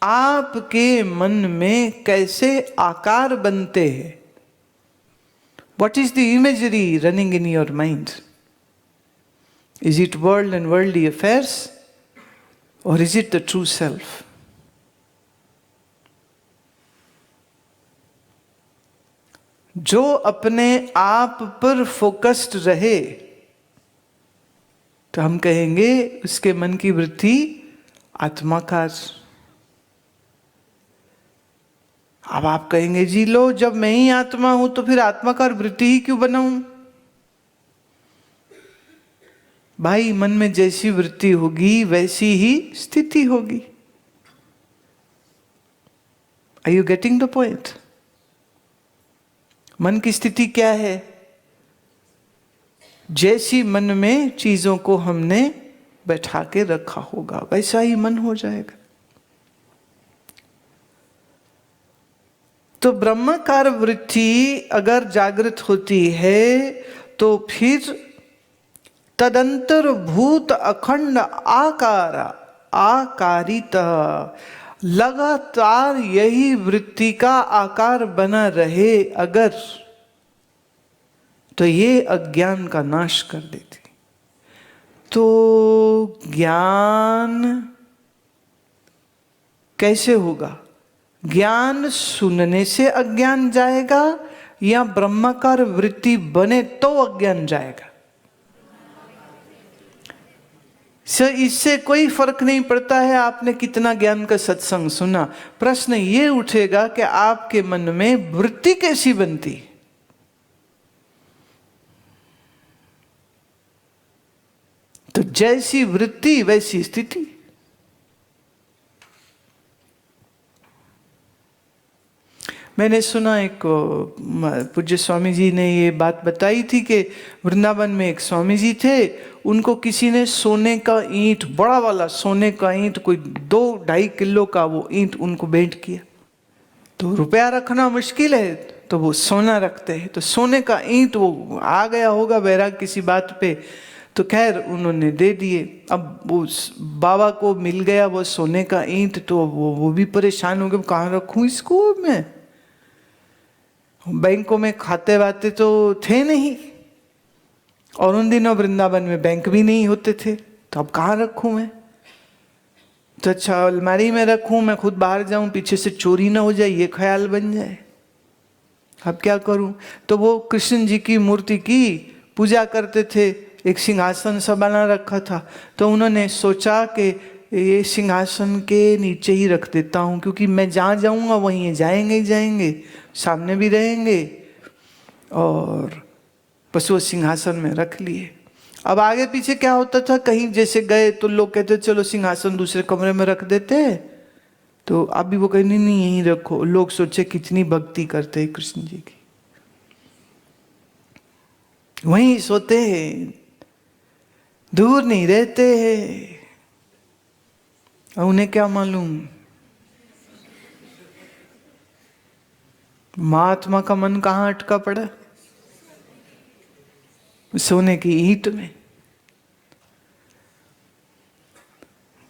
आपके मन में कैसे आकार बनते हैं? What is the imagery running in your mind? Is it world and worldly affairs, or is it the true self? जो अपने आप पर फोकस्ड रहे तो हम कहेंगे उसके मन की वृत्ति आत्माकार। अब आप कहेंगे जी लो, जब मैं ही आत्मा हूं तो फिर आत्माकार वृत्ति ही क्यों बनाऊं? भाई, मन में जैसी वृत्ति होगी वैसी ही स्थिति होगी। Are you getting the point? मन की स्थिति क्या है? जैसी मन में चीजों को हमने बैठा के रखा होगा वैसा ही मन हो जाएगा। तो ब्रह्माकार वृत्ति अगर जागृत होती है तो फिर तदंतर भूत अखंड आकार आकारिता, लगातार यही वृत्ति का आकार बना रहे अगर, तो ये अज्ञान का नाश कर देती। तो ज्ञान कैसे होगा? ज्ञान सुनने से अज्ञान जाएगा या ब्रह्माकार वृत्ति बने तो अज्ञान जाएगा? इससे कोई फर्क नहीं पड़ता है आपने कितना ज्ञान का सत्संग सुना। प्रश्न ये उठेगा कि आपके मन में वृत्ति कैसी बनती? तो जैसी वृत्ति वैसी स्थिति। मैंने सुना एक पूज्य स्वामी जी ने ये बात बताई थी कि वृंदावन में एक स्वामी जी थे, उनको किसी ने सोने का ईंट, बड़ा वाला सोने का ईंट, कोई 2-2.5 किलो का वो ईंट उनको भेंट किया। तो रुपया रखना मुश्किल है तो वो सोना रखते हैं, तो सोने का ईंट वो आ गया होगा बैराग किसी बात पे, तो खैर उन्होंने दे दिए। अब वो बाबा को मिल गया वो सोने का ईंट, तो वो भी परेशान हो गए, कहाँ रखूं इसको मैं? बैंकों में खाते वाते तो थे नहीं, और उन दिनों वृंदावन में बैंक भी नहीं होते थे, तो अब कहाँ रखूं मैं? तो अच्छा अलमारी में रखूं, मैं खुद बाहर जाऊं, पीछे से चोरी ना हो जाए, ये ख्याल बन जाए। अब क्या करूं? तो वो कृष्ण जी की मूर्ति की पूजा करते थे, एक सिंहासन सा बना रखा था, तो उन्होंने सोचा कि ये सिंहासन के नीचे ही रख देता हूँ, क्योंकि मैं जहाँ जाऊँगा वहीं जाएंगे ही जाएंगे, सामने भी रहेंगे, और बस वो सिंहासन में रख लिए। अब आगे पीछे क्या होता था, कहीं जैसे गए तो लोग कहते चलो सिंहासन दूसरे कमरे में रख देते हैं, तो अभी वो कहनी नहीं यहीं रखो। लोग सोचे कितनी भक्ति करते हैं कृष्ण जी की, वहीं सोते हैं, दूर नहीं रहते हैं। उन्हें क्या मालूम महात्मा का मन कहाँ अटका पड़ा? सोने की ईंट में।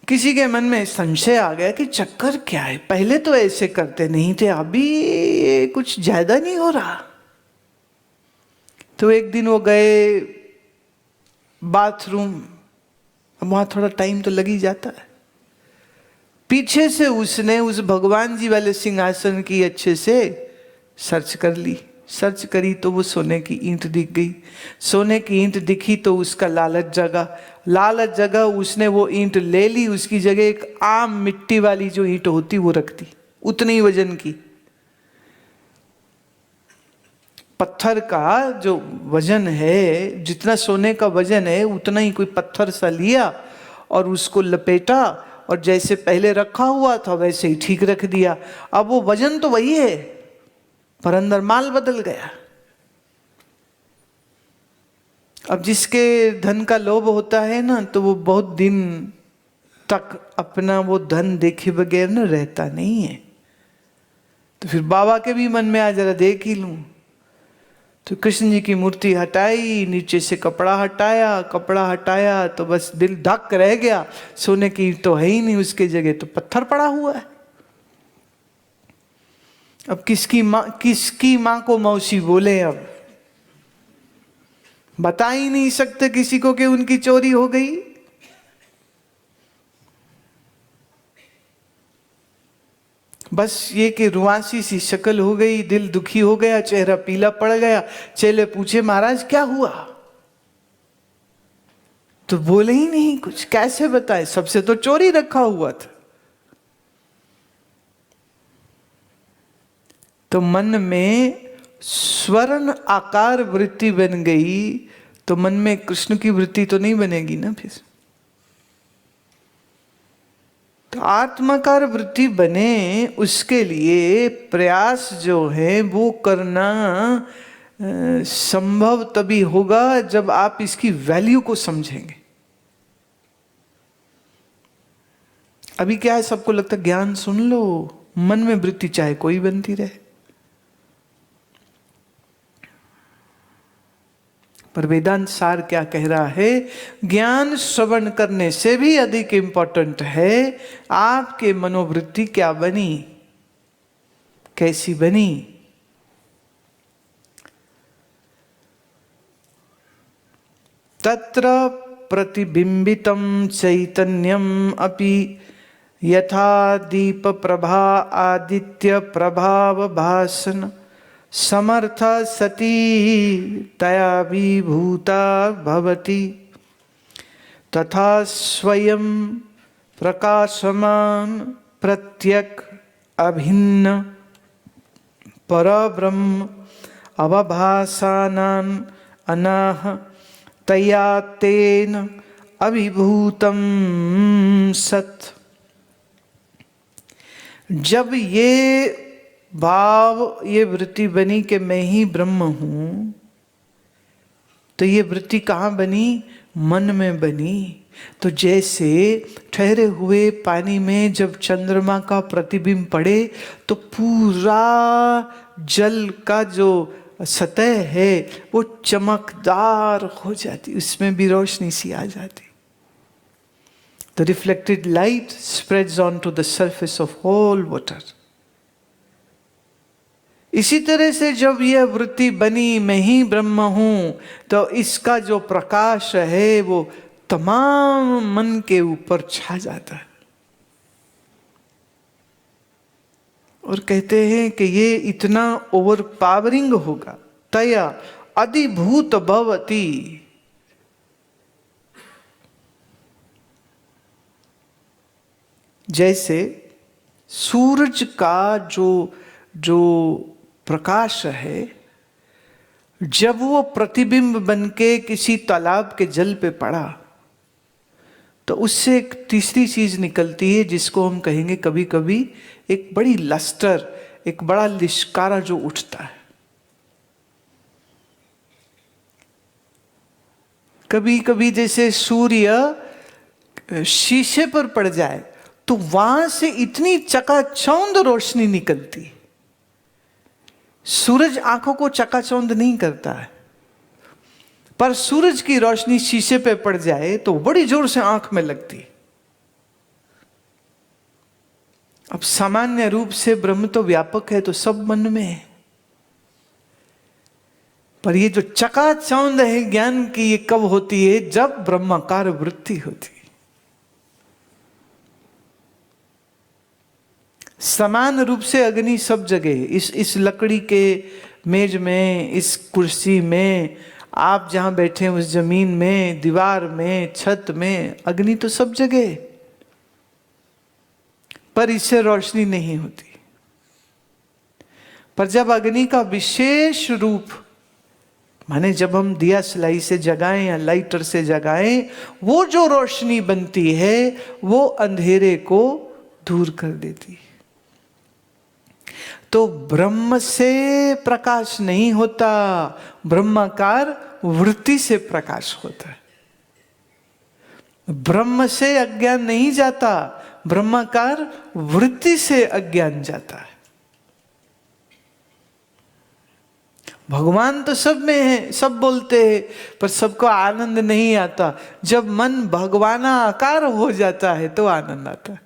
किसी के मन में संशय आ गया कि चक्कर क्या है, पहले तो ऐसे करते नहीं थे, अभी कुछ ज्यादा नहीं हो रहा। तो एक दिन वो गए बाथरूम, अब वहां थोड़ा टाइम तो लग ही जाता है। पीछे से उसने उस भगवान जी वाले सिंहासन की अच्छे से सर्च कर ली। सर्च करी तो वो सोने की ईंट दिख गई। सोने की ईंट दिखी तो उसका लालच जगा। लालच जगा, उसने वो ईंट ले ली, उसकी जगह एक आम मिट्टी वाली जो ईंट होती वो रख दी, उतनी ही वजन की। पत्थर का जो वजन है, जितना सोने का वजन है उतना ही कोई पत्थर सा लिया और उसको लपेटा, और जैसे पहले रखा हुआ था वैसे ही ठीक रख दिया। अब वो वजन तो वही है पर अंदर माल बदल गया। अब जिसके धन का लोभ होता है ना, तो वो बहुत दिन तक अपना वो धन देखे बगैर ना रहता नहीं है। तो फिर बाबा के भी मन में आ जरा देख ही लूं। तो कृष्ण जी की मूर्ति हटाई, नीचे से कपड़ा हटाया तो बस दिल धक रह गया। सोने की तो है ही नहीं उसके जगह, तो पत्थर पड़ा हुआ है। अब किसकी माँ को मौसी बोले, अब बता ही नहीं सकते किसी को कि उनकी चोरी हो गई। बस ये कि रुआसी सी शक्ल हो गई, दिल दुखी हो गया, चेहरा पीला पड़ गया। चेले पूछे महाराज क्या हुआ, तो बोले ही नहीं कुछ, कैसे बताए, सबसे तो चोरी रखा हुआ था। तो मन में स्वर्ण आकार वृत्ति बन गई, तो मन में कृष्ण की वृत्ति तो नहीं बनेगी ना फिर। तो आत्माकार वृत्ति बने उसके लिए प्रयास जो है वो करना संभव तभी होगा जब आप इसकी वैल्यू को समझेंगे। अभी क्या है, सबको लगता है ज्ञान सुन लो, मन में वृत्ति चाहे कोई बनती रहे, पर वेदांत सार क्या कह रहा है, ज्ञान श्रवण करने से भी अधिक इंपॉर्टेंट है आपके मनोवृत्ति क्या बनी, कैसी बनी। तत्र प्रतिबिंबितं चैतन्यम अपि यथा दीप प्रभा आदित्य प्रभाव भासन समर्थ सती तया विभूता भवति तथा स्वयं प्रकाशमान प्रत्यक अभिन्न परब्रह्म अवभासानान अनाह तया तेन अभिभूतम सत्। जब ये भाव, ये वृत्ति बनी कि मैं ही ब्रह्म हूं, तो ये वृत्ति कहाँ बनी, मन में बनी। तो जैसे ठहरे हुए पानी में जब चंद्रमा का प्रतिबिंब पड़े तो पूरा जल का जो सतह है वो चमकदार हो जाती, उसमें भी रोशनी सी आ जाती। The reflected light spreads onto the surface of whole water. इसी तरह से जब यह वृत्ति बनी मैं ही ब्रह्म हूं, तो इसका जो प्रकाश है वो तमाम मन के ऊपर छा जाता है। और कहते हैं कि ये इतना ओवर पावरिंग होगा, तया अधिभूत भवति, जैसे सूरज का जो प्रकाश है, जब वो प्रतिबिंब बनके किसी तालाब के जल पे पड़ा तो उससे एक तीसरी चीज निकलती है जिसको हम कहेंगे कभी कभी एक बड़ी लस्टर, एक बड़ा लिश्कारा जो उठता है। कभी कभी जैसे सूर्य शीशे पर पड़ जाए तो वहां से इतनी चकाचौंध रोशनी निकलती। सूरज आंखों को चकाचौंध नहीं करता है, पर सूरज की रोशनी शीशे पे पड़ जाए तो बड़ी जोर से आंख में लगती। अब सामान्य रूप से ब्रह्म तो व्यापक है, तो सब मन में है, पर ये जो चकाचौंध है ज्ञान की, ये कब होती है, जब ब्रह्माकार वृत्ति होती है। समान रूप से अग्नि सब जगह, इस लकड़ी के मेज में, इस कुर्सी में, आप जहां बैठे हैं उस जमीन में, दीवार में, छत में, अग्नि तो सब जगह, पर इससे रोशनी नहीं होती। पर जब अग्नि का विशेष रूप, माने जब हम दिया सलाई से जगाएं या लाइटर से जगाएं, वो जो रोशनी बनती है वो अंधेरे को दूर कर देती है। तो ब्रह्म से प्रकाश नहीं होता, ब्रह्माकार वृत्ति से प्रकाश होता है। ब्रह्म से अज्ञान नहीं जाता, ब्रह्माकार वृत्ति से अज्ञान जाता है। भगवान तो सब में है, सब बोलते हैं, पर सबको आनंद नहीं आता। जब मन भगवाना आकार हो जाता है तो आनंद आता है।